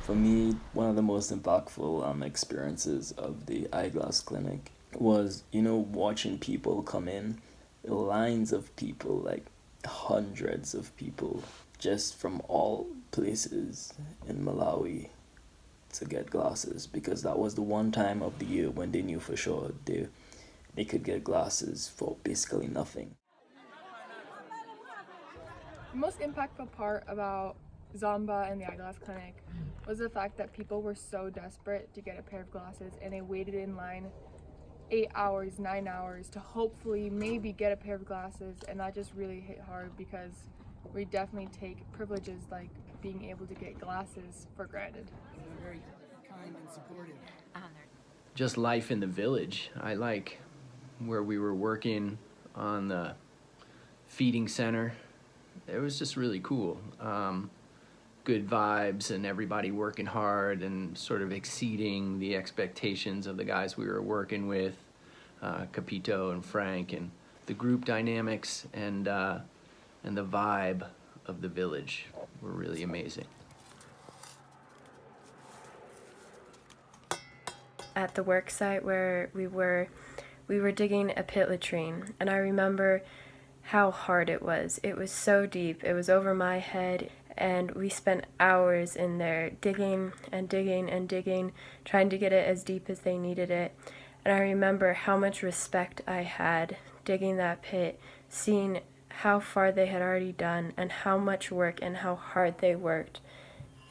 For me, one of the most impactful experiences of the Eyeglass Clinic was, watching people come in, lines of people, like hundreds of people, just from all places in Malawi to get glasses because that was the one time of the year when they knew for sure they could get glasses for basically nothing. The most impactful part about Zamba and the Eyeglass Clinic was the fact that people were so desperate to get a pair of glasses and they waited in line 8 hours, 9 hours to hopefully maybe get a pair of glasses, and that just really hit hard because we definitely take privileges like being able to get glasses for granted. They're very kind and supportive. Just life in the village. I like where we were working on the feeding center. It was just really cool. Good vibes and everybody working hard and sort of exceeding the expectations of the guys we were working with, Capito and Frank, and the group dynamics and the vibe of the village were really amazing. At the work site where we were digging a pit latrine, and I remember how hard it was. It was so deep, it was over my head, and we spent hours in there digging and digging and digging, trying to get it as deep as they needed it. And I remember how much respect I had digging that pit, seeing how far they had already done and how much work and how hard they worked.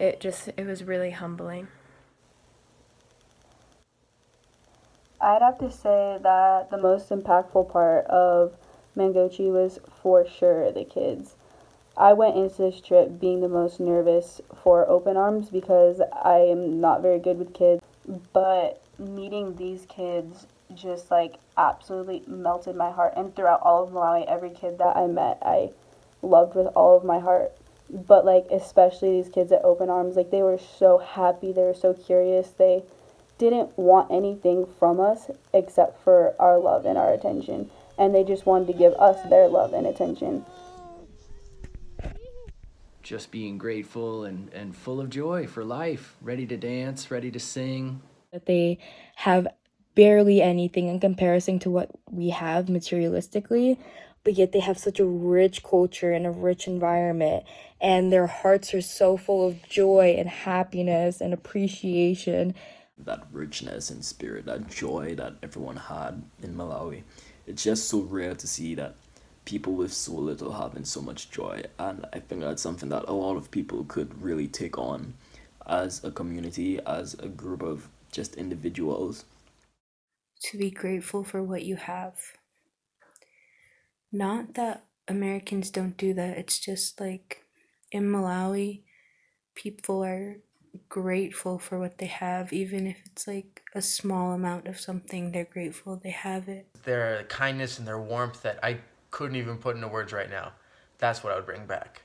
It was really humbling. I'd have to say that the most impactful part of Mangochi was for sure the kids. I went into this trip being the most nervous for open arms because I am not very good with kids, but meeting these kids just like absolutely melted my heart. And throughout all of Malawi, every kid that I met, I loved with all of my heart. But like especially these kids at open arms, like they were so happy, they were so curious, they didn't want anything from us except for our love and our attention, and they just wanted to give us their love and attention. Just being grateful and full of joy for life, ready to dance, ready to sing. That they have barely anything in comparison to what we have materialistically, but yet they have such a rich culture and a rich environment, and their hearts are so full of joy and happiness and appreciation. That richness and spirit, that joy that everyone had in Malawi. It's just so rare to see that people with so little having so much joy. And I think that's something that a lot of people could really take on as a community, as a group of just individuals. To be grateful for what you have. Not that Americans don't do that, it's just like in Malawi, people are grateful for what they have, even if it's like a small amount of something, they're grateful they have it. Their kindness and their warmth that I couldn't even put into words right now. That's what I would bring back.